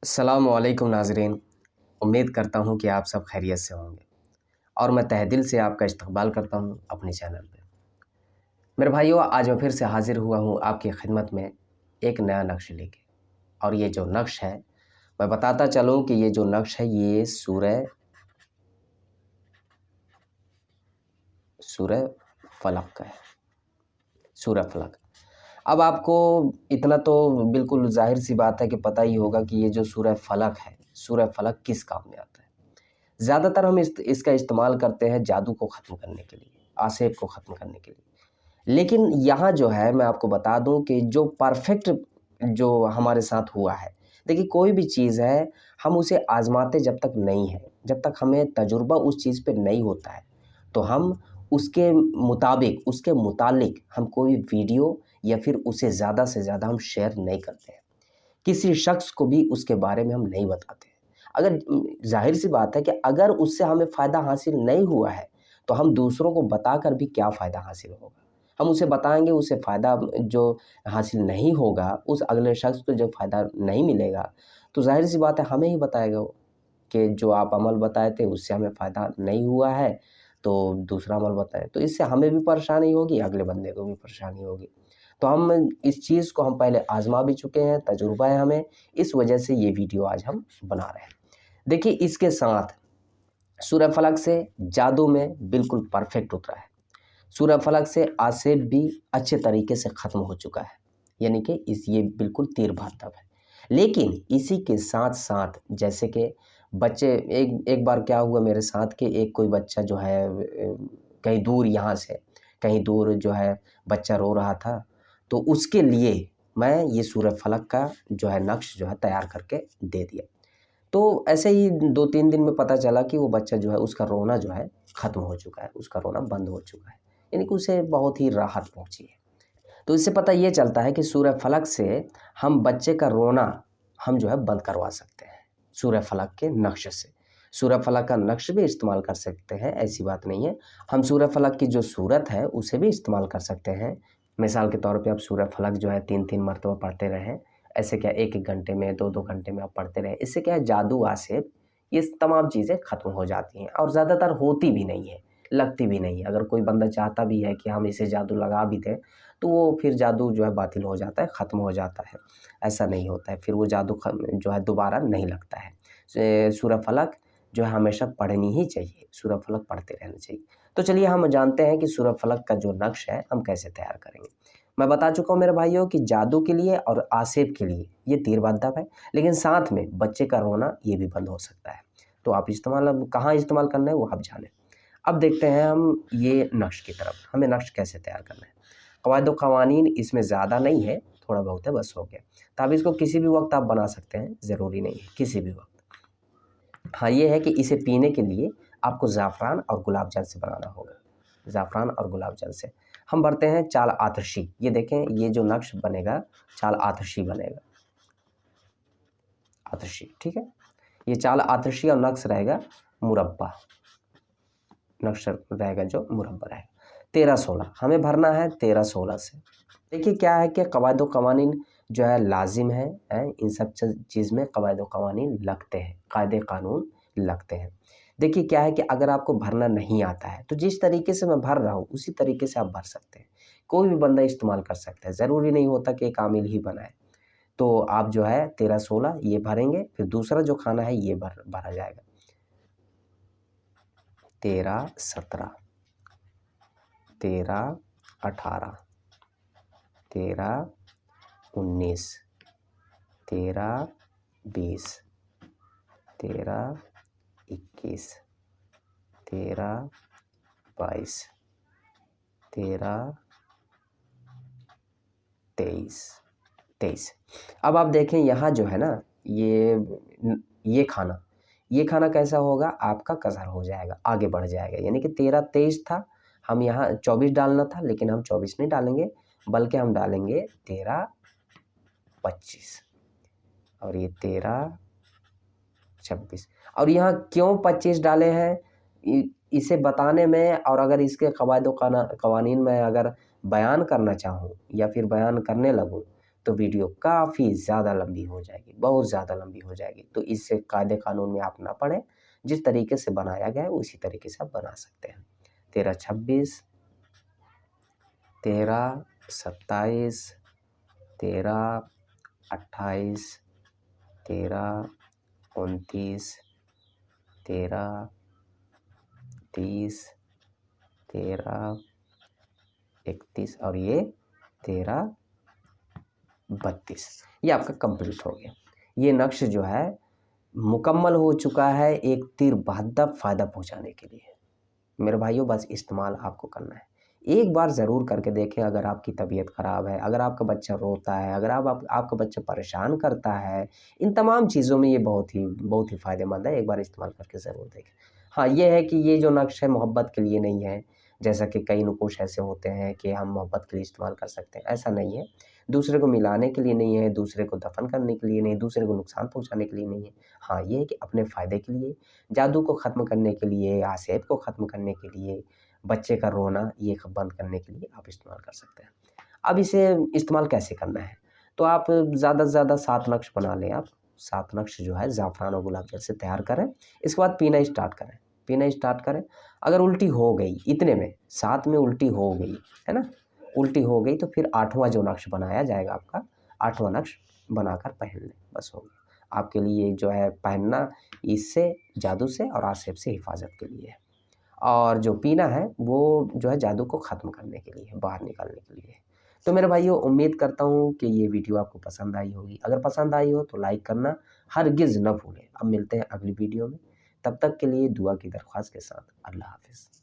अस्सलामुअलैकुम नाज़रीन। उम्मीद करता हूँ कि आप सब खैरियत से होंगे और मैं तहे दिल से आपका इस्तकबाल करता हूँ अपने चैनल पे। मेरे भाइयों, आज मैं फिर से हाज़िर हुआ हूँ आपकी खिदमत में एक नया नक्श लेके। और ये जो नक्श है, मैं बताता चलूँ कि ये जो नक्श है ये सूरह फलक का है। सूरह फलक। अब आपको इतना तो बिल्कुल ज़ाहिर सी बात है कि पता ही होगा कि ये जो सूरह फलक है, सूरह फलक किस काम में आता है। ज़्यादातर हम इसका इस्तेमाल करते हैं जादू को ख़त्म करने के लिए, आसेब को ख़त्म करने के लिए। लेकिन यहाँ जो है मैं आपको बता दूँ कि जो परफ़ेक्ट जो हमारे साथ हुआ है, देखिए कोई भी चीज़ है, हम उसे आज़माते जब तक नहीं हैं, जब तक हमें तजुर्बा उस चीज़ पे नहीं होता है, तो हम उसके मुताबिक, उसके मुतालिक हम कोई वीडियो या फिर उसे ज़्यादा से ज़्यादा हम शेयर नहीं करते हैं। किसी शख्स को भी उसके बारे में हम नहीं बताते हैं। अगर ज़ाहिर-सी बात है कि अगर उससे हमें फ़ायदा हासिल नहीं हुआ है, तो हम दूसरों को बताकर भी क्या फ़ायदा हासिल होगा? हम उसे बताएँगे, उसे फ़ायदा जो हासिल नहीं होगा, उस अगले शख्स को जो फ़ायदा नहीं मिलेगा, तो ज़ाहिर-सी बात है हमें ही बताएगा वो कि जो आप अमल बताए थे उससे हमें फ़ायदा नहीं हुआ है, तो दूसरा अमल बताएँ। तो इससे हमें भी परेशानी होगी, अगले बंदे को भी परेशानी होगी। तो हम इस चीज़ को हम पहले आज़मा भी चुके हैं, तजुर्बा है हमें, इस वजह से ये वीडियो आज हम बना रहे हैं। देखिए इसके साथ सूरह फलक से जादू में बिल्कुल परफ़ेक्ट उतरा है। सूरह फलक से आसेब भी अच्छे तरीके से ख़त्म हो चुका है, यानी कि ये बिल्कुल तीर बातब है। लेकिन इसी के साथ-साथ जैसे कि बच्चे एक एक बार क्या हुआ मेरे साथ कि एक कोई बच्चा जो है कहीं दूर यहाँ से, कहीं दूर जो है बच्चा रो रहा था, तो उसके लिए मैं ये सूरह फलक का जो है नक्श जो है तैयार करके दे दिया। तो ऐसे ही 2-3 दिन में पता चला कि वो बच्चा जो है उसका रोना जो है ख़त्म हो चुका है, उसका रोना बंद हो चुका है, यानी कि उसे बहुत ही राहत पहुँची है। तो इससे पता ये चलता है कि सूरह फलक से हम बच्चे का रोना हम जो है बंद करवा सकते हैं, सूरह फलक के नक्श से। सूरह फलक का नक्श भी इस्तेमाल कर सकते हैं, ऐसी बात नहीं है। हम सूरह फलक की जो सूरत है उसे भी इस्तेमाल कर सकते हैं। मिसाल के तौर पे आप सूरह फलक जो है 3-3 मरतबा पढ़ते रहें। ऐसे क्या 1-1 घंटे में, 2-2 घंटे में आप पढ़ते रहें। इससे क्या है जादू, आसेब ये तमाम चीज़ें ख़त्म हो जाती हैं और ज़्यादातर होती भी नहीं है, लगती भी नहीं है। अगर कोई बंदा चाहता भी है कि हम इसे जादू लगा भी दें, तो वो फिर जादू जो है बातिल हो जाता है, ख़त्म हो जाता है। ऐसा नहीं होता है, फिर वो जादू जो है दोबारा नहीं लगता है। सूरह फलक जो है हमेशा पढ़नी ही चाहिए, सूरह फलक पढ़ते रहना चाहिए। तो चलिए हम जानते हैं कि सूरह फलक का जो नक्श है हम कैसे तैयार करेंगे। मैं बता चुका हूँ मेरे भाइयों कि जादू के लिए और आसेब के लिए ये तीर बाधक है, लेकिन साथ में बच्चे का रोना ये भी बंद हो सकता है। तो आप इस्तेमाल अब कहाँ इस्तेमाल करना है वो आप जानें। अब देखते हैं हम ये नक्श की तरफ, हमें नक्श कैसे तैयार करना है। कवायद-ओ-क़वानीन इसमें ज़्यादा नहीं है, थोड़ा बहुत है बस हो गया। ताबीज़ को किसी भी वक़्त आप बना सकते हैं, ज़रूरी नहीं है, किसी भी वक़्त। हाँ, ये है कि इसे पीने के लिए आपको ज़ाफ़रान और गुलाब जल से बनाना होगा, ज़ाफ़रान और गुलाब जल से। हम भरते हैं चाल आतशी, ये देखें ये जो नक्श बनेगा चाल आतशी बनेगा, आतशी, ठीक है? ये चाल आतशी और नक्श रहेगा मुरब्बा, नक्श रहेगा जो मुरब्बा रहेगा। 13-16 हमें भरना है 13-16 से। देखिए क्या है कि कवायद-ओ-क़वानीन जो है लाज़िम है, इन सब चीज़ में कवायद-ओ-क़वानीन लगते हैं, कायदे-क़ानून लगते हैं। देखिए क्या है कि अगर आपको भरना नहीं आता है, तो जिस तरीके से मैं भर रहा हूँ, उसी तरीके से आप भर सकते हैं। कोई भी बंदा इस्तेमाल कर सकता है, ज़रूरी नहीं होता कि एक आमिल ही बनाए। तो आप जो है 13-16 ये भरेंगे, फिर दूसरा जो खाना है ये भरा जाएगा। 13-17, 13-18, 13-19, 13-20, 13-21, 13-22, 13-23। अब आप देखें यहाँ जो है ना ये खाना कैसा होगा, आपका कज़र हो जाएगा, आगे बढ़ जाएगा। यानी कि 13-23 था, हम यहाँ 24 डालना था, लेकिन हम 24 नहीं डालेंगे, बल्कि हम डालेंगे 13-25 और ये 13-26। और यहाँ क्यों 25 डाले हैं इसे बताने में, और अगर इसके कवायद-ओ-क़वानीन में अगर बयान करना चाहूँ या फिर बयान करने लगूँ, तो वीडियो काफ़ी ज़्यादा लंबी हो जाएगी, बहुत ज़्यादा लंबी हो जाएगी। तो इससे कायदे कानून में आप ना पढ़ें, जिस तरीके से बनाया गया है उसी तरीके से आप बना सकते हैं। 13 26, 13 27, 13 28, 13 29, 13 30, 13 31 और ये 13 32। ये आपका कंप्लीट हो गया। ये नक्श जो है मुकम्मल हो चुका है एक तीर बहद्दफ फ़ायदा पहुंचाने के लिए। मेरे भाइयों बस इस्तेमाल आपको करना है। एक बार ज़रूर करके देखें। अगर आपकी तबीयत ख़राब है, अगर आपका बच्चा रोता है, अगर आपका बच्चा परेशान करता है, इन तमाम चीज़ों में ये बहुत ही फ़ायदेमंद है। एक बार इस्तेमाल करके ज़रूर देखें। हाँ, ये है कि ये जो नक्श है मोहब्बत के लिए नहीं है। जैसा कि कई नुकोश ऐसे होते हैं कि हम मोहब्बत के लिए इस्तेमाल कर सकते हैं, ऐसा नहीं है। दूसरे को मिलाने के लिए नहीं है, दूसरे को दफ़न करने के लिए नहीं, दूसरे को नुकसान पहुँचाने के लिए नहीं है। हाँ, ये है कि अपने फ़ायदे के लिए, जादू को ख़त्म करने के लिए, आसेब को ख़त्म करने के लिए, बच्चे का रोना ये बंद करने के लिए आप इस्तेमाल कर सकते हैं। अब इसे इस्तेमाल कैसे करना है? तो आप ज़्यादा से ज़्यादा 7 नक्श बना लें आप। 7 नक्श जो है ज़ाफ़रान और गुलाब जल से तैयार करें। इसके बाद पीना स्टार्ट करें। पीना स्टार्ट करें। अगर उल्टी हो गई इतने में, 7 में उल्टी हो गई, है ना? उल्टी हो गई तो फिर 8वाँ जो नक्श बनाया जाएगा आपका, 8वाँ नक्श बनाकर पहन लें, बस हो गया। आपके लिए जो है पहनना इससे, जादू से और आसेब से हिफ़ाज़त के लिए है। और जो पीना है वो जो है जादू को ख़त्म करने के लिए है, बाहर निकालने के लिए है। तो मेरे भाइयों उम्मीद करता हूँ कि ये वीडियो आपको पसंद आई होगी। अगर पसंद आई हो तो लाइक करना हरगिज़ ना भूलें। अब मिलते हैं अगली वीडियो में। तब तक के लिए दुआ की दरख्वास्त के साथ अल्लाह हाफ़िज़।